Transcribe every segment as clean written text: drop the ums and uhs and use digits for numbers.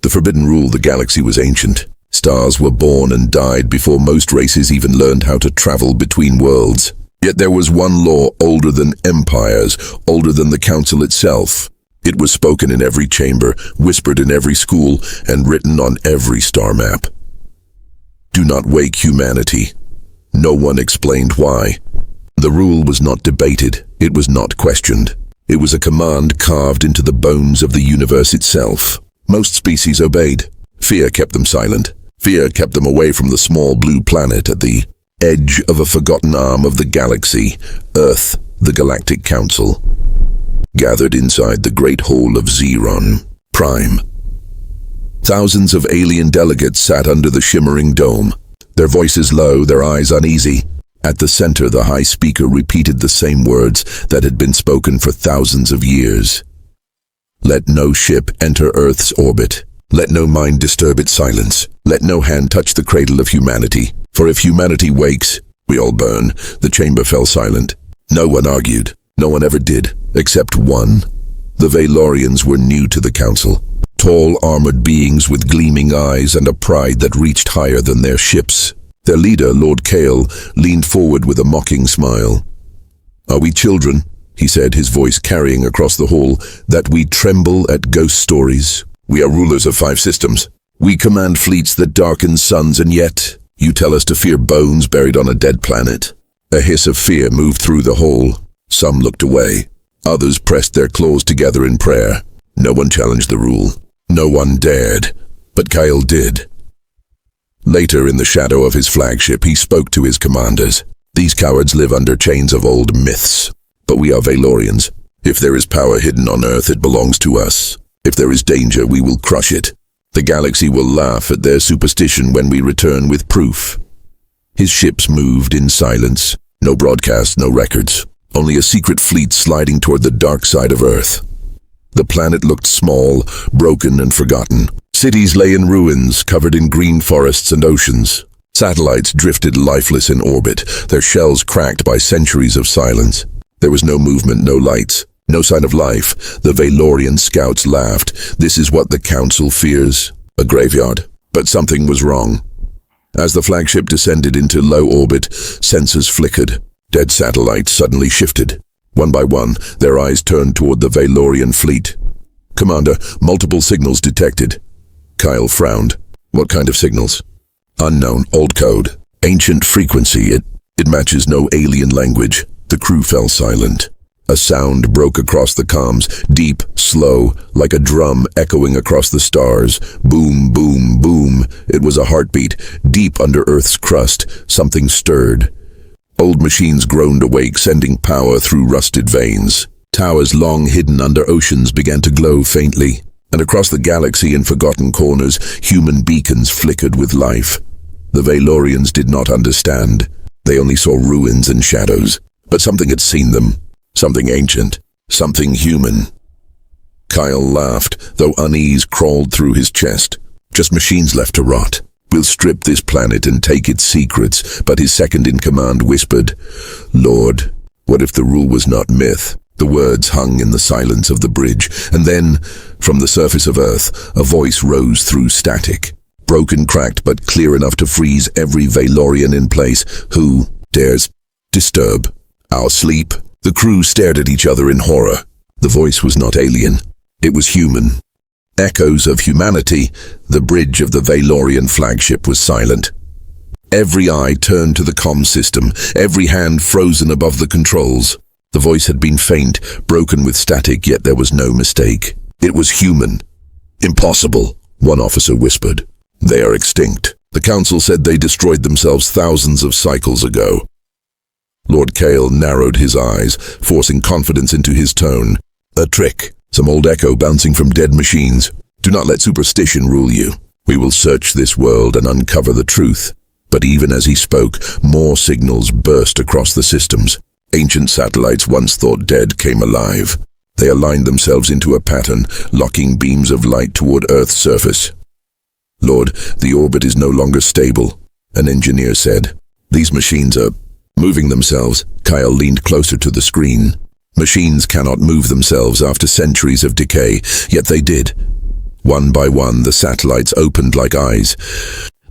The forbidden rule, the galaxy was ancient. Stars were born and died before most races even learned how to travel between worlds. Yet there was one law older than empires, older than the council itself. It was spoken in every chamber, whispered in every school, and written on every star map. Do not wake humanity. No one explained why. The rule was not debated. It was not questioned. It was a command carved into the bones of the universe itself. Most species obeyed. Fear kept them silent. Fear kept them away from the small blue planet at the edge of a forgotten arm of the galaxy, Earth, the Galactic Council. Gathered inside the Great Hall of Xeron Prime. Thousands of alien delegates sat under the shimmering dome, their voices low, their eyes uneasy. At the center, the high speaker repeated the same words that had been spoken for thousands of years. Let no ship enter Earth's orbit. Let no mind disturb its silence. Let no hand touch the cradle of humanity. For if humanity wakes, we all burn. The chamber fell silent. No one argued. No one ever did, except one. The Valorians were new to the council. Tall, armored beings with gleaming eyes and a pride that reached higher than their ships. Their leader, Lord Kale, leaned forward with a mocking smile. Are we children, he said, his voice carrying across the hall, that we tremble at ghost stories? We are rulers of 5 systems. We command fleets that darken suns, and yet you tell us to fear bones buried on a dead planet. A hiss of fear moved through the hall. Some looked away. Others pressed their claws together in prayer. No one challenged the rule. No one dared. But Kyle did. Later, in the shadow of his flagship, he spoke to his commanders. These cowards live under chains of old myths. But we are Valorians. If there is power hidden on Earth, it belongs to us. If there is danger, we will crush it. The galaxy will laugh at their superstition when we return with proof. His ships moved in silence. No broadcasts, no records. Only a secret fleet sliding toward the dark side of Earth. The planet looked small, broken and forgotten. Cities lay in ruins, covered in green forests and oceans. Satellites drifted lifeless in orbit, their shells cracked by centuries of silence. There was no movement, no lights, no sign of life. The Valorian scouts laughed. This is what the Council fears. A graveyard. But something was wrong. As the flagship descended into low orbit, sensors flickered. Dead satellites suddenly shifted. One by one, their eyes turned toward the Valorian fleet. Commander, multiple signals detected. Kyle frowned. What kind of signals? Unknown, old code. Ancient frequency. It matches no alien language. The crew fell silent. A sound broke across the comms, deep, slow, like a drum echoing across the stars. Boom, boom, boom. It was a heartbeat. Deep under Earth's crust, something stirred. Old machines groaned awake, sending power through rusted veins. Towers long hidden under oceans began to glow faintly, and across the galaxy in forgotten corners, human beacons flickered with life. The Valorians did not understand. They only saw ruins and shadows. But something had seen them. Something ancient. Something human. Kyle laughed, though unease crawled through his chest. Just machines left to rot. We'll strip this planet and take its secrets, but his second-in-command whispered, Lord, what if the rule was not myth? The words hung in the silence of the bridge, and then, from the surface of Earth, a voice rose through static. Broken, cracked, but clear enough to freeze every Valorian in place. Who dares disturb our sleep? The crew stared at each other in horror. The voice was not alien. It was human. Echoes of humanity. The bridge of the Valorian flagship was silent. Every eye turned to the comm system, every hand frozen above the controls. The voice had been faint, broken with static, yet there was no mistake. It was human. Impossible, one officer whispered. They are extinct. The council said they destroyed themselves thousands of cycles ago. Lord Kale narrowed his eyes, forcing confidence into his tone. A trick. Some old echo bouncing from dead machines. Do not let superstition rule you. We will search this world and uncover the truth. But even as he spoke, more signals burst across the systems. Ancient satellites once thought dead came alive. They aligned themselves into a pattern, locking beams of light toward Earth's surface. Lord, the orbit is no longer stable, an engineer said. These machines are moving themselves. Kyle leaned closer to the screen. Machines cannot move themselves after centuries of decay, yet they did. One by one, the satellites opened like eyes.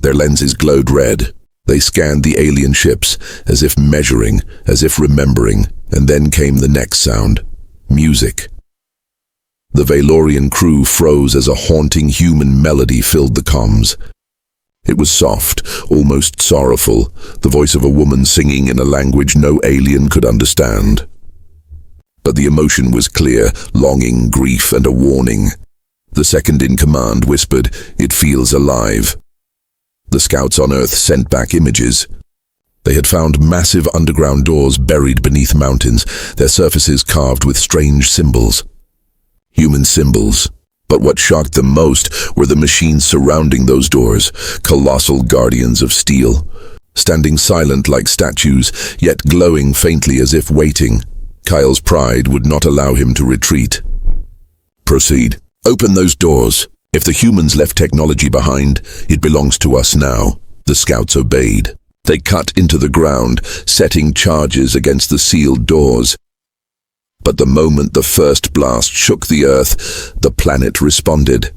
Their lenses glowed red. They scanned the alien ships, as if measuring, as if remembering, and then came the next sound. Music. The Valorian crew froze as a haunting human melody filled the comms. It was soft, almost sorrowful, the voice of a woman singing in a language no alien could understand. But the emotion was clear, longing, grief, and a warning. The second in command whispered, "It feels alive." The scouts on Earth sent back images. They had found massive underground doors buried beneath mountains, their surfaces carved with strange symbols. Human symbols. But what shocked them most were the machines surrounding those doors, colossal guardians of steel, standing silent like statues, yet glowing faintly as if waiting. Kyle's pride would not allow him to retreat. "Proceed. Open those doors. If the humans left technology behind, it belongs to us now." The scouts obeyed. They cut into the ground, setting charges against the sealed doors. But the moment the first blast shook the Earth, the planet responded.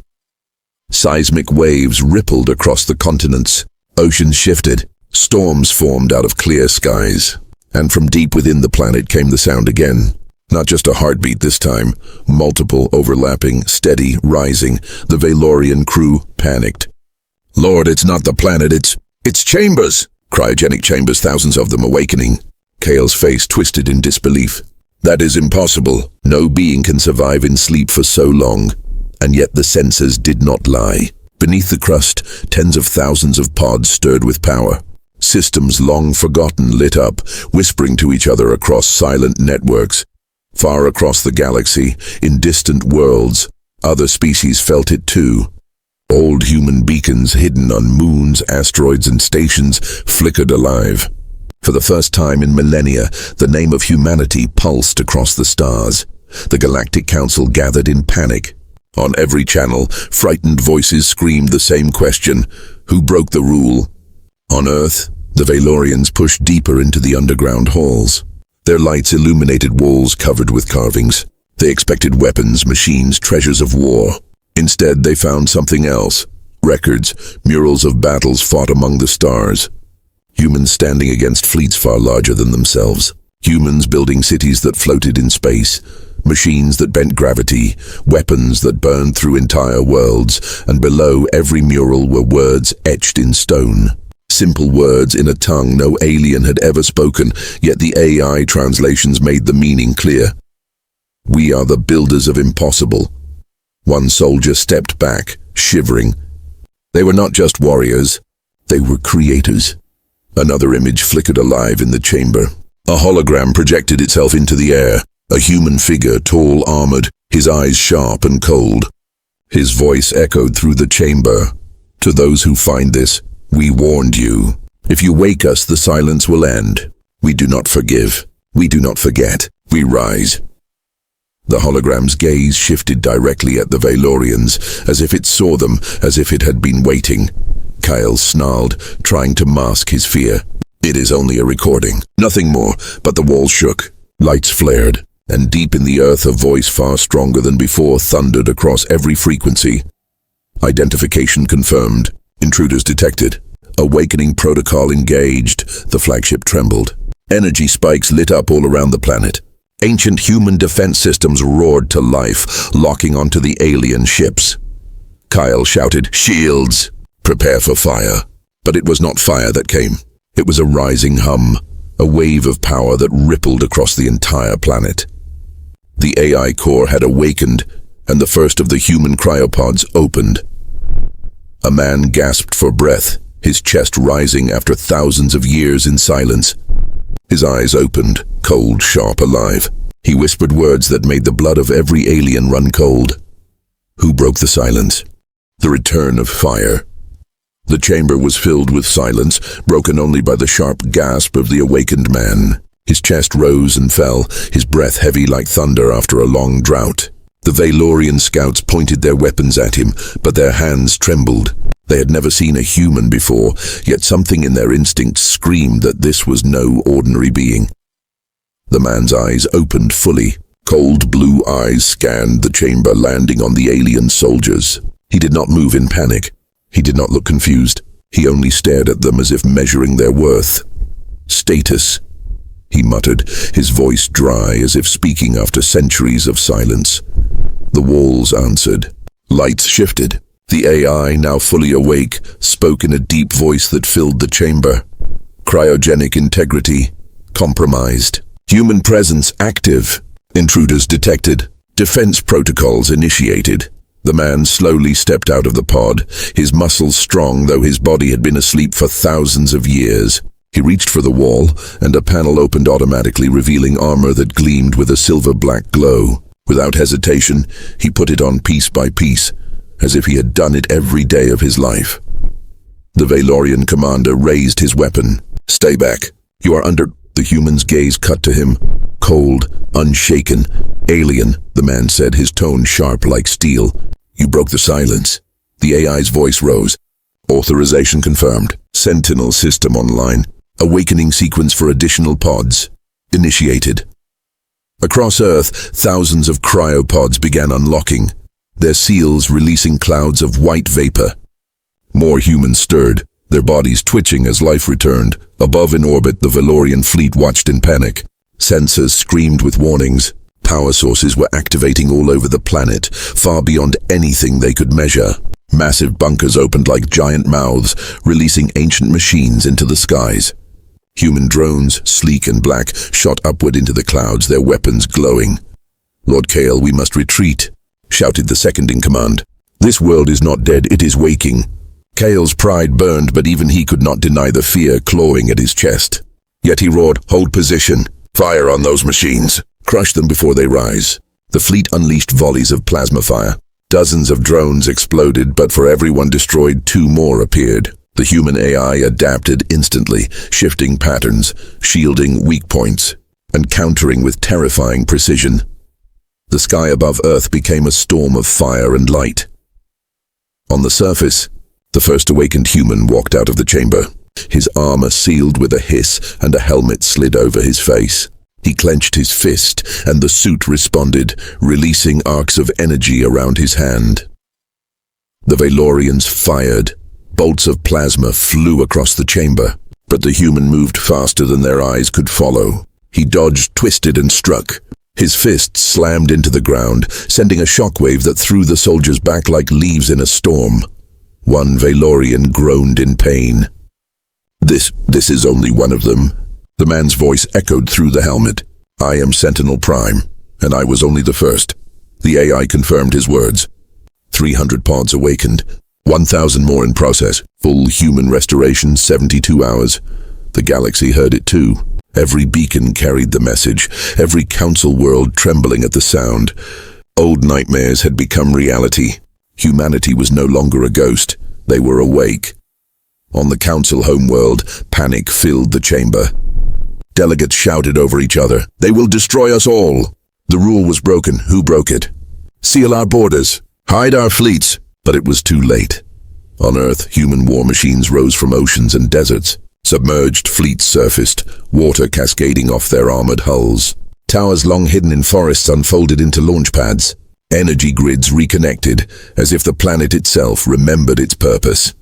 Seismic waves rippled across the continents. Oceans shifted. Storms formed out of clear skies. And from deep within the planet came the sound again. Not just a heartbeat this time. Multiple, overlapping, steady, rising. The Valorian crew panicked. "Lord, it's not the planet, it's chambers!" Cryogenic chambers, thousands of them awakening. Kale's face twisted in disbelief. "That is impossible. No being can survive in sleep for so long." And yet the sensors did not lie. Beneath the crust, tens of thousands of pods stirred with power. Systems long forgotten lit up, whispering to each other across silent networks. Far across the galaxy, in distant worlds, other species felt it too. Old human beacons hidden on moons, asteroids, and stations flickered alive. For the first time in millennia, the name of humanity pulsed across the stars. The Galactic Council gathered in panic. On every channel, frightened voices screamed the same question: who broke the rule? On Earth, the Valorians pushed deeper into the underground halls. Their lights illuminated walls covered with carvings. They expected weapons, machines, treasures of war. Instead, they found something else. Records, murals of battles fought among the stars. Humans standing against fleets far larger than themselves. Humans building cities that floated in space. Machines that bent gravity. Weapons that burned through entire worlds. And below every mural were words etched in stone. Simple words in a tongue no alien had ever spoken, yet the AI translations made the meaning clear. "We are the builders of impossible." One soldier stepped back, shivering. They were not just warriors, they were creators. Another image flickered alive in the chamber. A hologram projected itself into the air, a human figure, tall, armored, his eyes sharp and cold. His voice echoed through the chamber. "To those who find this, we warned you. If you wake us, the silence will end. We do not forgive. We do not forget. We rise." The hologram's gaze shifted directly at the Valorians, as if it saw them, as if it had been waiting. Kyle snarled, trying to mask his fear. "It is only a recording. Nothing more." But the walls shook. Lights flared, and deep in the earth a voice far stronger than before thundered across every frequency. Identification confirmed. Intruders detected. Awakening protocol engaged. The flagship trembled. Energy spikes lit up all around the planet. Ancient human defense systems roared to life, locking onto the alien ships. Kyle shouted, "Shields! Prepare for fire." But it was not fire that came. It was a rising hum, a wave of power that rippled across the entire planet. The AI core had awakened, and the first of the human cryopods opened. A man gasped for breath, his chest rising after thousands of years in silence. His eyes opened, cold, sharp, alive. He whispered words that made the blood of every alien run cold. Who broke the silence? The return of fire. The chamber was filled with silence, broken only by the sharp gasp of the awakened man. His chest rose and fell, his breath heavy like thunder after a long drought. The Valorian scouts pointed their weapons at him, but their hands trembled. They had never seen a human before, yet something in their instincts screamed that this was no ordinary being. The man's eyes opened fully. Cold blue eyes scanned the chamber, landing on the alien soldiers. He did not move in panic. He did not look confused. He only stared at them as if measuring their worth. "Status," he muttered, his voice dry as if speaking after centuries of silence. The walls answered. Lights shifted. The AI, now fully awake, spoke in a deep voice that filled the chamber. Cryogenic integrity compromised. Human presence active. Intruders detected. Defense protocols initiated. The man slowly stepped out of the pod, his muscles strong though his body had been asleep for thousands of years. He reached for the wall, and a panel opened automatically, revealing armor that gleamed with a silver-black glow. Without hesitation, he put it on piece by piece, as if he had done it every day of his life. The Valorian commander raised his weapon. "Stay back. You are under—" The human's gaze cut to him. Cold, unshaken, alien, the man said, his tone sharp like steel. "You broke the silence." The AI's voice rose. "Authorization confirmed. Sentinel system online. Awakening sequence for additional pods. Initiated." Across Earth, thousands of cryopods began unlocking, their seals releasing clouds of white vapor. More humans stirred, their bodies twitching as life returned. Above in orbit, the Valorian fleet watched in panic. Sensors screamed with warnings. Power sources were activating all over the planet, far beyond anything they could measure. Massive bunkers opened like giant mouths, releasing ancient machines into the skies. Human drones, sleek and black, shot upward into the clouds, their weapons glowing. "Lord Kale, we must retreat," shouted the second-in-command. "This world is not dead, it is waking." Kale's pride burned, but even he could not deny the fear clawing at his chest. Yet he roared, "Hold position. Fire on those machines. Crush them before they rise." The fleet unleashed volleys of plasma fire. Dozens of drones exploded, but for every one destroyed, two more appeared. The human AI adapted instantly, shifting patterns, shielding weak points, and countering with terrifying precision. The sky above Earth became a storm of fire and light. On the surface, the first awakened human walked out of the chamber. His armor sealed with a hiss, and a helmet slid over his face. He clenched his fist, and the suit responded, releasing arcs of energy around his hand. The Valorians fired. Bolts of plasma flew across the chamber, but the human moved faster than their eyes could follow. He dodged, twisted, and struck. His fist slammed into the ground, sending a shockwave that threw the soldiers back like leaves in a storm. One Valorian groaned in pain. This is only one of them." The man's voice echoed through the helmet. "I am Sentinel Prime, and I was only the first." The AI confirmed his words. 300 pods awakened. 1,000 more in process. Full human restoration, 72 hours. The galaxy heard it too. Every beacon carried the message, every council world trembling at the sound. Old nightmares had become reality. Humanity was no longer a ghost. They were awake. On the council homeworld, panic filled the chamber. Delegates shouted over each other, "They will destroy us all." The rule was broken. Who broke it? "Seal our borders. Hide our fleets." But it was too late. On Earth, human war machines rose from oceans and deserts. Submerged fleets surfaced, water cascading off their armored hulls. Towers long hidden in forests unfolded into launch pads. Energy grids reconnected, as if the planet itself remembered its purpose.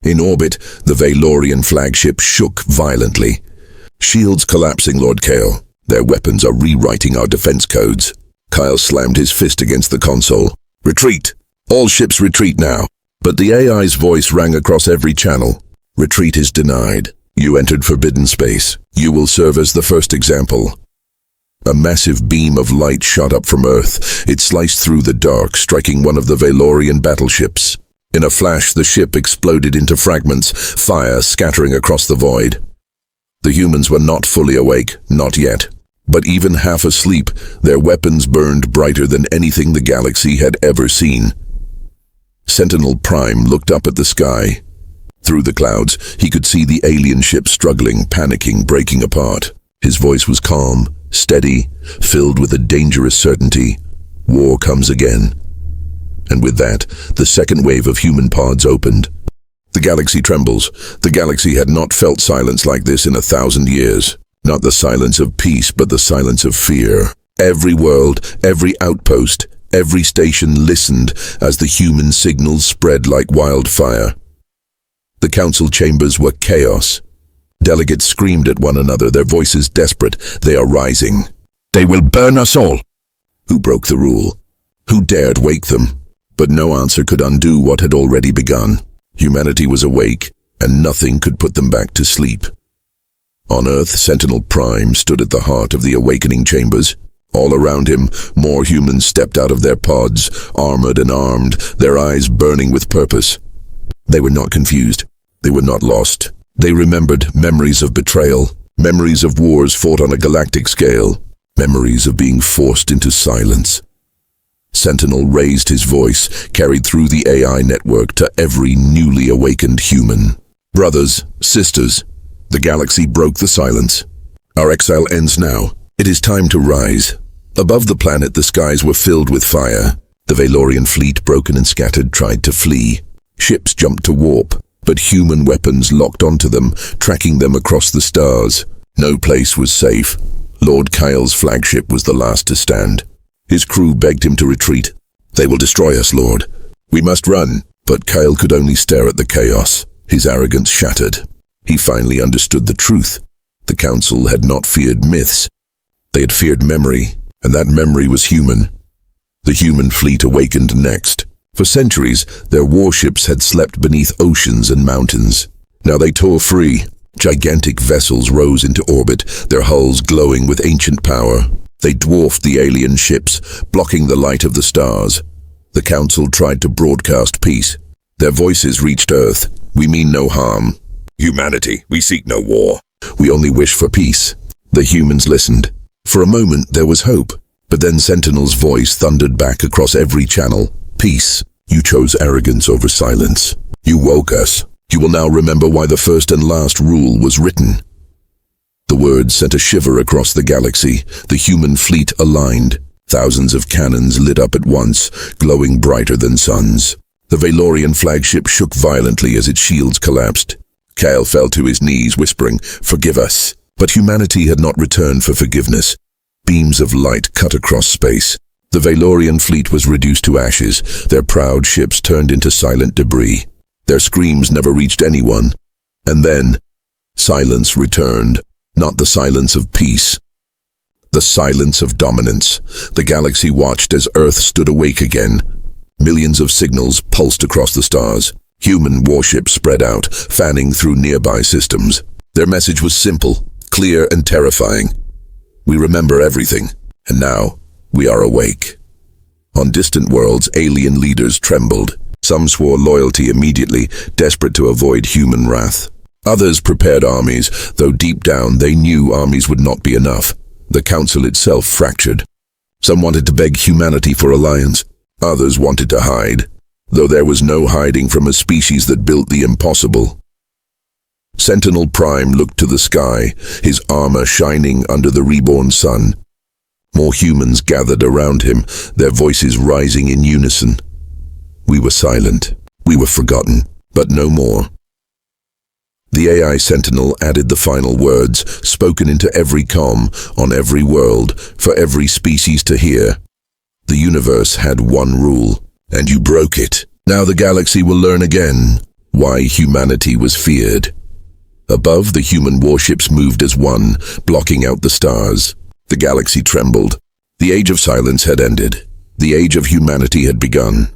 In orbit, the Valorian flagship shook violently. "Shields collapsing, Lord Kale. Their weapons are rewriting our defense codes." Kyle slammed his fist against the console. "Retreat! All ships retreat now." But the AI's voice rang across every channel. "Retreat is denied. You entered forbidden space. You will serve as the first example." A massive beam of light shot up from Earth. It sliced through the dark, striking one of the Valorian battleships. In a flash, the ship exploded into fragments, fire scattering across the void. The humans were not fully awake, not yet. But even half asleep, their weapons burned brighter than anything the galaxy had ever seen. Sentinel Prime looked up at the sky. Through the clouds, he could see the alien ship struggling, panicking, breaking apart. His voice was calm, steady, filled with a dangerous certainty. War comes again. And with that, the second wave of human pods opened. The galaxy trembles. The galaxy had not felt silence like this in 1,000 years. Not the silence of peace, but the silence of fear. Every world, every outpost, Every station listened as the human signals spread like wildfire. The council chambers were chaos. Delegates screamed at one another, their voices desperate. "They are rising. They will burn us all." Who broke the rule? Who dared wake them? But no answer could undo what had already begun. Humanity was awake, and nothing could put them back to sleep. On Earth, Sentinel Prime stood at the heart of the awakening chambers. All around him, more humans stepped out of their pods, armored and armed, their eyes burning with purpose. They were not confused. They were not lost. They remembered memories of betrayal, memories of wars fought on a galactic scale, memories of being forced into silence. Sentinel raised his voice, carried through the AI network to every newly awakened human. "Brothers, sisters, the galaxy broke the silence. Our exile ends now. It is time to rise." Above the planet, the skies were filled with fire. The Valorian fleet, broken and scattered, tried to flee. Ships jumped to warp, but human weapons locked onto them, tracking them across the stars. No place was safe. Lord Kyle's flagship was the last to stand. His crew begged him to retreat. "They will destroy us, Lord. We must run." But Kyle could only stare at the chaos, his arrogance shattered. He finally understood the truth. The Council had not feared myths. They had feared memory, and that memory was human. The human fleet awakened next. For centuries, their warships had slept beneath oceans and mountains. Now they tore free. Gigantic vessels rose into orbit, their hulls glowing with ancient power. They dwarfed the alien ships, blocking the light of the stars. The Council tried to broadcast peace. Their voices reached Earth. "We mean no harm. Humanity, we seek no war. We only wish for peace." The humans listened. For a moment there was hope, but then Sentinel's voice thundered back across every channel. "Peace. You chose arrogance over silence. You woke us. You will now remember why the first and last rule was written." The words sent a shiver across the galaxy. The human fleet aligned. Thousands of cannons lit up at once, glowing brighter than suns. The Valorian flagship shook violently as its shields collapsed. Kyle fell to his knees, whispering, "Forgive us." But humanity had not returned for forgiveness. Beams of light cut across space. The Valorian fleet was reduced to ashes, their proud ships turned into silent debris. Their screams never reached anyone. And then, silence returned. Not the silence of peace. The silence of dominance. The galaxy watched as Earth stood awake again. Millions of signals pulsed across the stars. Human warships spread out, fanning through nearby systems. Their message was simple, clear and terrifying. "We remember everything, and now we are awake." On distant worlds, alien leaders trembled. Some swore loyalty immediately, desperate to avoid human wrath. Others prepared armies, though deep down they knew armies would not be enough. The Council itself fractured. Some wanted to beg humanity for alliance. Others wanted to hide, though there was no hiding from a species that built the impossible. Sentinel Prime looked to the sky, his armor shining under the reborn sun. More humans gathered around him, their voices rising in unison. We were silent. We were forgotten, but no more. The AI Sentinel added the final words, spoken into every comm, on every world, for every species to hear. The universe had one rule, and you broke it. Now the galaxy will learn again why humanity was feared. Above, the human warships moved as one, blocking out the stars. The galaxy trembled. The age of silence had ended. The age of humanity had begun.